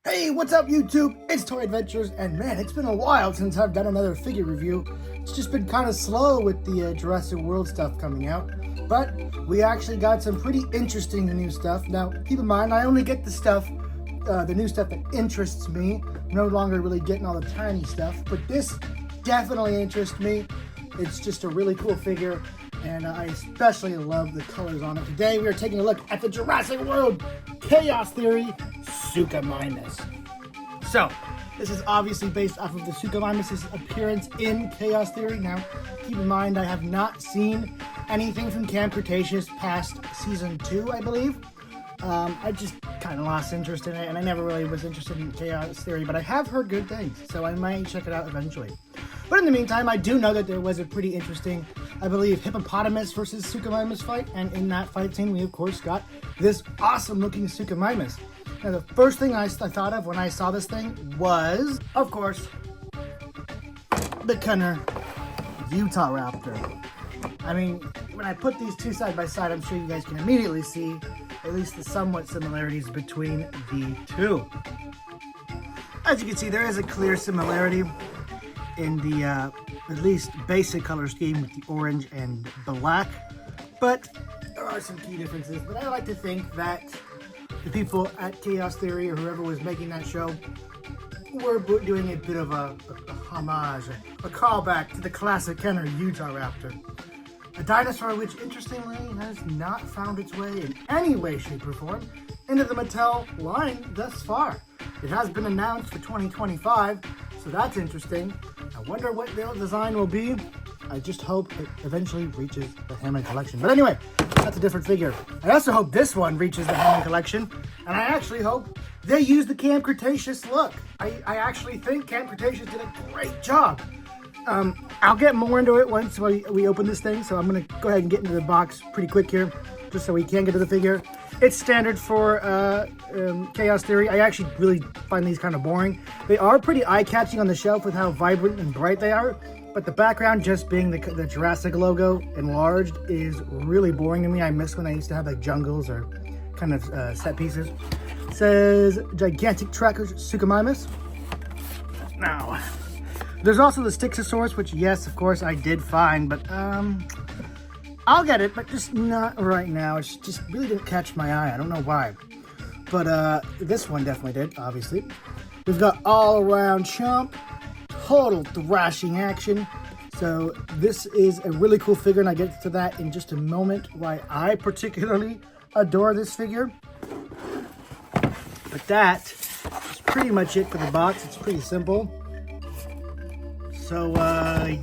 Hey, what's up YouTube? It's Toy Adventures, and man, it's been a while since I've done another figure review. It's just been kind of slow with the Jurassic World stuff coming out, but we actually got some pretty interesting new stuff. Now, keep in mind, I only get the stuff, the new stuff that interests me. I'm no longer really getting all the tiny stuff, but this definitely interests me. It's just a really cool figure, and I especially love the colors on it. Today, we are taking a look at the Jurassic World Chaos Theory SUCHOMIMUS. So, this is obviously based off of the SUCHOMIMUS' appearance in Chaos Theory. Now, keep in mind, I have not seen anything from Camp Cretaceous past Season 2, I believe. I just kind of lost interest in it, and I never really was interested in Chaos Theory, but I have heard good things, so I might check it out eventually. But in the meantime, I do know that there was a pretty interesting, I believe, hippopotamus versus SUCHOMIMUS fight, and in that fight scene, we of course got this awesome-looking SUCHOMIMUS. Now, the first thing I thought of when I saw this thing was, of course, the Kenner Utah Raptor. I mean, when I put these two side by side, I'm sure you guys can immediately see at least the somewhat similarities between the two. As you can see, there is a clear similarity in the at least basic color scheme with the orange and black, but there are some key differences. But I like to think that the people at Chaos Theory or whoever was making that show were doing a bit of a homage, a callback to the classic Kenner Utah Raptor. A dinosaur which, interestingly, has not found its way in any way, shape, or form into the Mattel line thus far. It has been announced for 2025, so that's interesting. I wonder what the design will be. I just hope it eventually reaches the Hammond collection. But anyway, that's a different figure. I also hope this one reaches the Hammond collection, and I actually hope they use the Camp Cretaceous look. I actually think Camp Cretaceous did a great job. I'll get more into it once we open this thing, so I'm going to go ahead and get into the box pretty quick here, just so we can get to the figure. It's standard for Chaos Theory. I actually really find these kind of boring. They are pretty eye-catching on the shelf with how vibrant and bright they are, but the background just being the Jurassic logo enlarged is really boring to me. I miss when I used to have like jungles or kind of set pieces. It says Gigantic Trackers SUCHOMIMUS. Now, there's also the Styxosaurus, which yes, of course, I did find, but I'll get it, but just not right now. It just really didn't catch my eye. I don't know why. But this one definitely did, obviously. We've got all-around chomp, total thrashing action. So this is a really cool figure, and I get to that in just a moment, why I particularly adore this figure. But that is pretty much it for the box. It's pretty simple. So,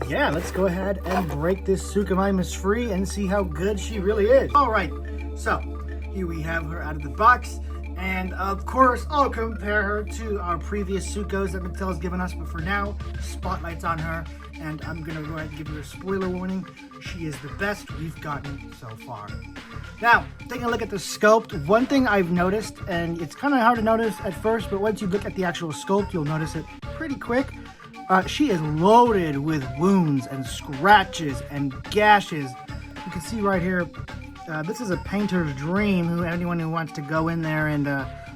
yeah, let's go ahead and break this SUCHOMIMUS free and see how good she really is. All right, so here we have her out of the box. And, of course, I'll compare her to our previous Suchos that Mattel has given us. But for now, spotlight's on her. And I'm going to go ahead and give you a spoiler warning. She is the best we've gotten so far. Now, taking a look at the sculpt, one thing I've noticed, and it's kind of hard to notice at first, but once you look at the actual sculpt, you'll notice it pretty quick. She is loaded with wounds and scratches and gashes. You can see right here, this is a painter's dream. Anyone who wants to go in there and,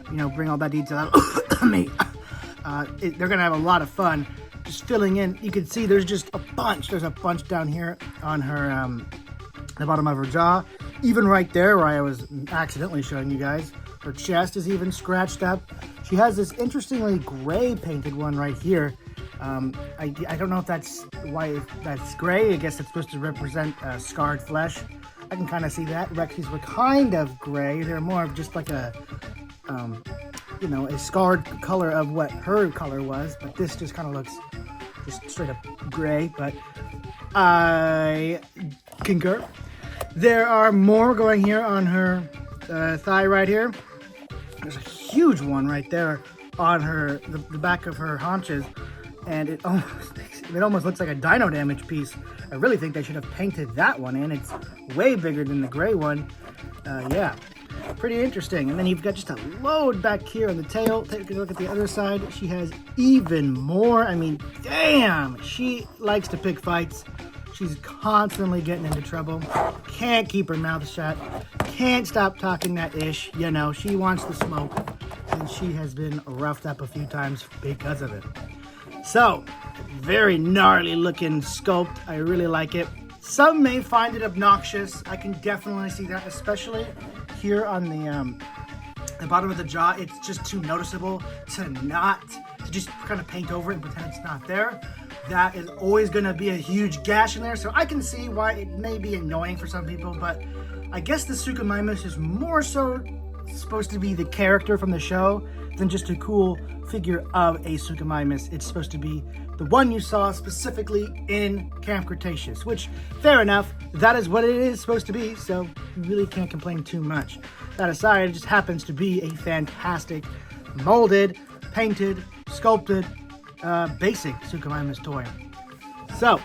you know, bring all that detail out, they're going to have a lot of fun just filling in. You can see there's just a bunch. There's a bunch down here on her, the bottom of her jaw. Even right there where I was accidentally showing you guys. Her chest is even scratched up. She has this interestingly gray painted one right here. I don't know if that's why that's gray. I guess it's supposed to represent scarred flesh. I can kind of see that. Rexy's were kind of gray. They're more of just like a, you know, a scarred color of what her color was. But this just kind of looks just straight up gray. But I concur. There are more going here on her thigh right here. There's a huge one right there on her, the back of her haunches. And it almost looks like a dino damage piece. I really think they should have painted that one in. It's way bigger than the gray one. Yeah, pretty interesting. And then you've got just a load back here on the tail. Take a look at the other side. She has even more. I mean, damn, she likes to pick fights. She's constantly getting into trouble. Can't keep her mouth shut. Can't stop talking that ish. You know, she wants the smoke. and she has been roughed up a few times because of it. So, very gnarly looking sculpt. I really like it. Some may find it obnoxious. I can definitely see that, especially here on the bottom of the jaw. It's just too noticeable to just kind of paint over it and pretend it's not there. That is always going to be a huge gash in there, so I can see why it may be annoying for some people, but I guess the SUCHOMIMUS is more so supposed to be the character from the show than just a cool figure of a SUCHOMIMUS. It's supposed to be the one you saw specifically in Camp Cretaceous, which, fair enough, that is what it is supposed to be, so you really can't complain too much. That aside, it just happens to be a fantastic, molded, painted, sculpted, basic SUCHOMIMUS toy. So,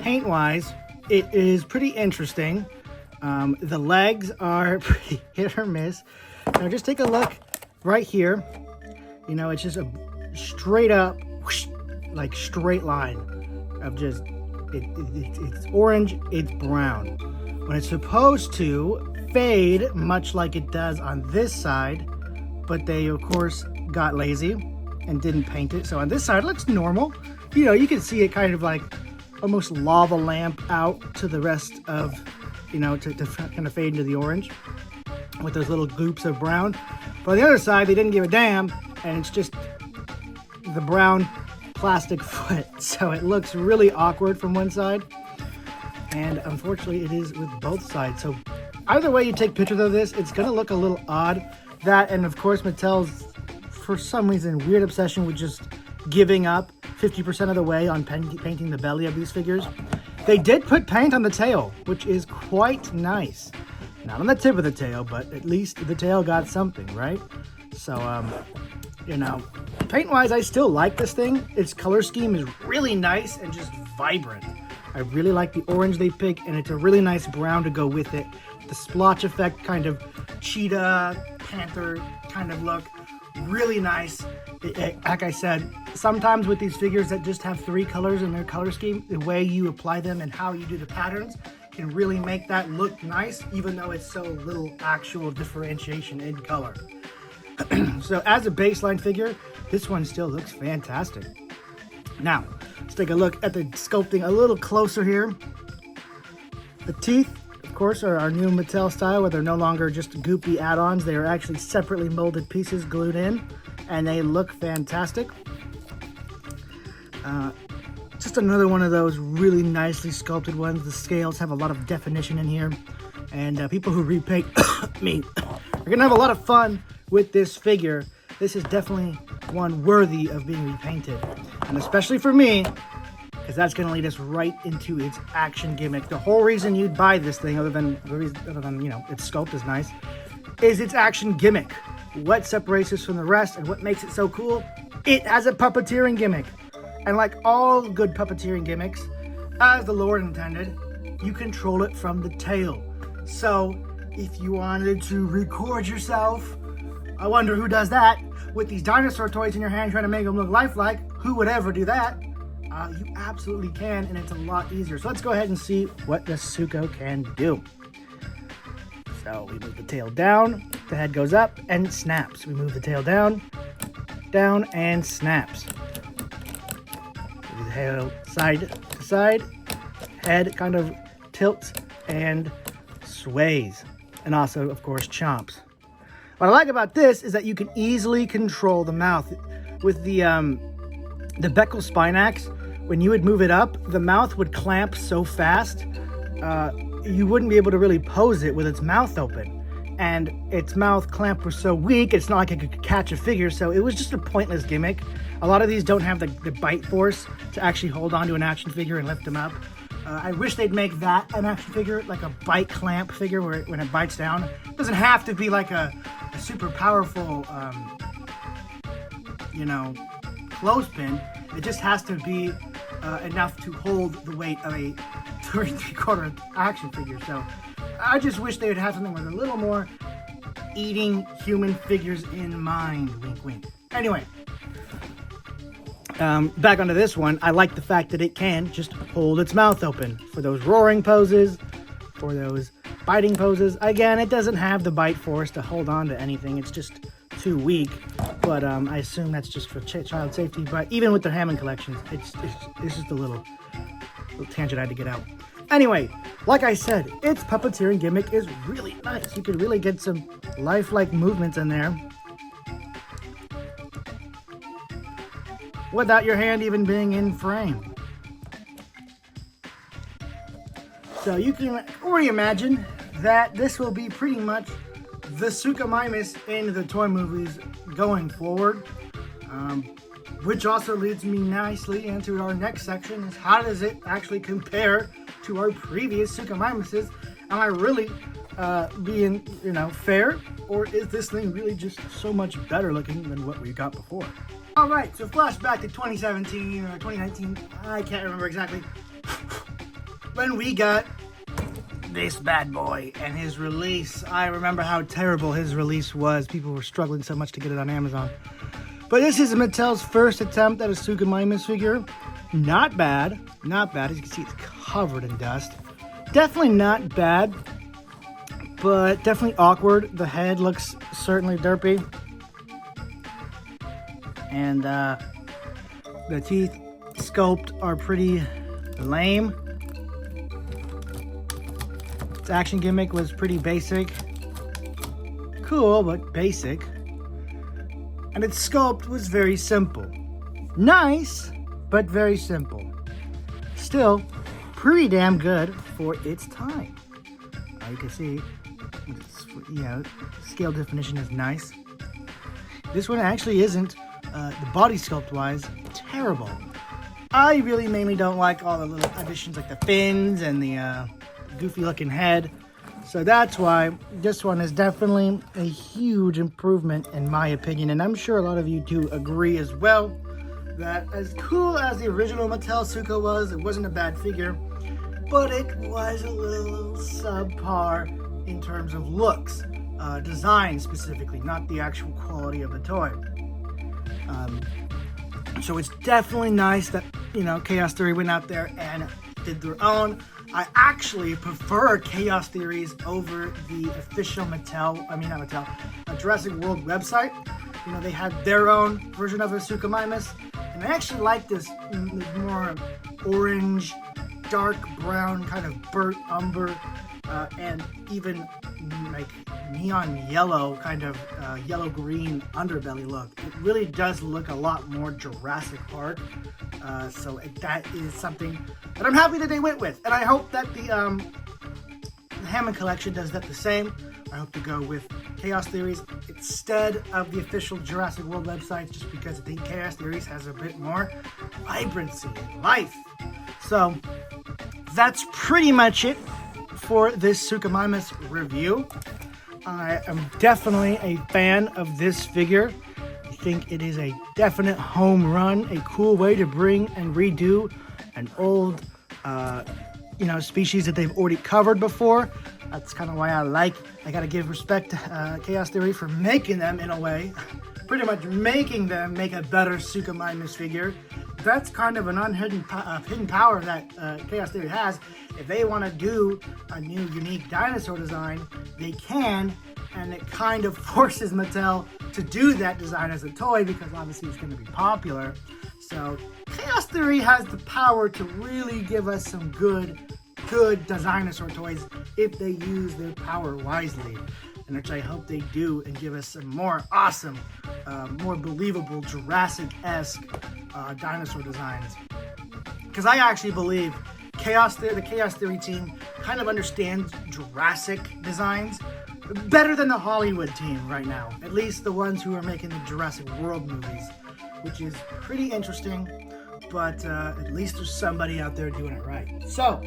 paint-wise, it is pretty interesting. The legs are pretty hit or miss. Now just take a look right here. You know, it's just a straight up, whoosh, like straight line of just, it's orange, it's brown. When it's supposed to fade, much like it does on this side, but they of course got lazy and didn't paint it. So on this side it looks normal. You know, you can see it kind of like almost lava lamp out to the rest of, you know, to kind of fade into the orange with those little goops of brown. But on the other side, they didn't give a damn, and it's just the brown plastic foot. So it looks really awkward from one side, and unfortunately it is with both sides. So either way you take pictures of this, it's gonna look a little odd. That, and of course Mattel's, for some reason, weird obsession with just giving up 50% of the way on painting the belly of these figures. They did put paint on the tail, which is quite nice. Not on the tip of the tail, but at least the tail got something, right? So, you know, paint-wise, I still like this thing. Its color scheme is really nice and just vibrant. I really like the orange they pick, and it's a really nice brown to go with it. The splotch effect, kind of cheetah, panther kind of look. Really nice. Like I said, sometimes with these figures that just have 3 colors in their color scheme, the way you apply them and how you do the patterns can really make that look nice, even though it's so little actual differentiation in color. So as a baseline figure, this one still looks fantastic. Now, let's take a look at the sculpting a little closer here. The teeth, of course, are our new Mattel style, where they're no longer just goopy add-ons. They are actually separately molded pieces glued in, and they look fantastic. Just another one of those really nicely sculpted ones. The scales have a lot of definition in here, and people who repaint me are gonna have a lot of fun with this figure. This is definitely one worthy of being repainted, and especially for me, because that's going to lead us right into its action gimmick. The whole reason you'd buy this thing, other than you know, its sculpt is nice, is its action gimmick. What separates this from the rest and what makes it so cool? It has a puppeteering gimmick. And like all good puppeteering gimmicks, as the Lord intended, you control it from the tail. So if you wanted to record yourself, I wonder who does that, with these dinosaur toys in your hand trying to make them look lifelike. Who would ever do that? You absolutely can, and it's a lot easier. So let's go ahead and see what the Sucho can do. So we move the tail down, the head goes up and snaps. We move the tail down, down, and snaps. Move the tail side to side, head kind of tilts and sways. And also, of course, chomps. What I like about this is that you can easily control the mouth. With the Beckel Spinax, when you would move it up, the mouth would clamp so fast, you wouldn't be able to really pose it with its mouth open. And its mouth clamp was so weak, it's not like it could catch a figure, so it was just a pointless gimmick. A lot of these don't have the bite force to actually hold on to an action figure and lift them up. I wish they'd make that an action figure, like a bite clamp figure where when it bites down. It doesn't have to be like a super powerful, you know, clothespin. It just has to be enough to hold the weight of a 3 3/4 action figure. So I just wish they would have something with a little more eating human figures in mind. Wink, wink. Anyway, back onto this one. I like the fact that it can just hold its mouth open for those roaring poses, for those biting poses. Again, it doesn't have the bite force to hold on to anything. It's just too weak. But I assume that's just for child safety. But even with the Hammond collections, it's just a little tangent I had to get out. Anyway, like I said, its puppeteering gimmick is really nice. You could really get some lifelike movements in there without your hand even being in frame. So you can already imagine that this will be pretty much the SUCHOMIMUS in the toy movies going forward. Which also leads me nicely into our next section, is how does it actually compare to our previous SUCHOMIMUSes? Am I really being, fair? Or is this thing really just so much better looking than what we got before? Alright, so flashback to 2017 or 2019, I can't remember exactly, when we got this bad boy and his release. I remember how terrible his release was. People were struggling so much to get it on Amazon. But this is Mattel's first attempt at a SUCHOMIMUS figure. Not bad. Not bad. As you can see, it's covered in dust. Definitely not bad, but definitely awkward. The head looks certainly derpy. And the teeth sculpt are pretty lame. Its action gimmick was pretty basic. Cool, but basic. And its sculpt was very simple. Nice, but very simple. Still, pretty damn good for its time. You can see, scale definition is nice. This one actually isn't, the body sculpt-wise, terrible. I really mainly don't like all the little additions like the fins and the goofy-looking head. So that's why this one is definitely a huge improvement in my opinion, and I'm sure a lot of you do agree as well, that as cool as the original Mattel Sucho was, it wasn't a bad figure, but it was a little subpar in terms of looks, design specifically, not the actual quality of the toy. So it's definitely nice that, Chaos Theory went out there and did their own. I actually prefer Chaos Theories over the official Jurassic World website. They had their own version of a SUCHOMIMUS, and I actually like this more orange, dark brown, kind of burnt umber, and even like neon yellow, kind of yellow-green underbelly look. It really does look a lot more Jurassic Park. So that is something that I'm happy that they went with, and I hope that the Hammond collection does that the same. I hope to go with Chaos Theories instead of the official Jurassic World website, just because I think Chaos Theories has a bit more vibrancy and life. So that's pretty much it for this SUCHOMIMUS review. I am definitely a fan of this figure. I think it is a definite home run, a cool way to bring and redo an old, species that they've already covered before. That's kind of why I gotta give respect to Chaos Theory for making them in a way, pretty much making them make a better SUCHOMIMUS figure. That's kind of an hidden power that Chaos Theory has. If they want to do a new unique dinosaur design, they can, and it kind of forces Mattel to do that design as a toy because obviously it's going to be popular. So Chaos Theory has the power to really give us some good dinosaur toys if they use their power wisely, and which I hope they do, and give us some more awesome, more believable Jurassic-esque dinosaur designs. Because I actually believe the Chaos Theory team kind of understands Jurassic designs better than the Hollywood team right now. At least the ones who are making the Jurassic World movies, which is pretty interesting, but at least there's somebody out there doing it right. So,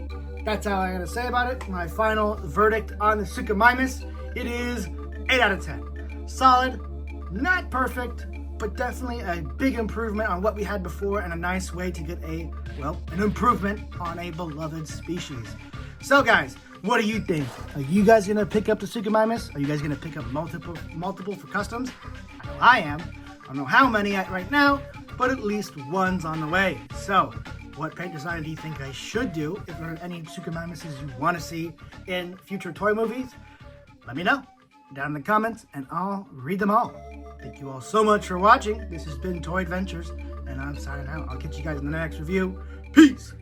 that's all I gotta say about it. My final verdict on the SUCHOMIMUS, it is 8 out of 10. Solid, not perfect, but definitely a big improvement on what we had before, and a nice way to get an improvement on a beloved species. So guys, what do you think? Are you guys gonna pick up the SUCHOMIMUS? Are you guys gonna pick up multiple for customs? I know I am. I don't know how many right now, but at least one's on the way. So What paint design do you think I should do? If there are any SUCHOMIMUSes you want to see in future toy movies, let me know down in the comments and I'll read them all. Thank you all so much for watching. This has been Toy Adventures and I'm signing out. I'll catch you guys in the next review. Peace!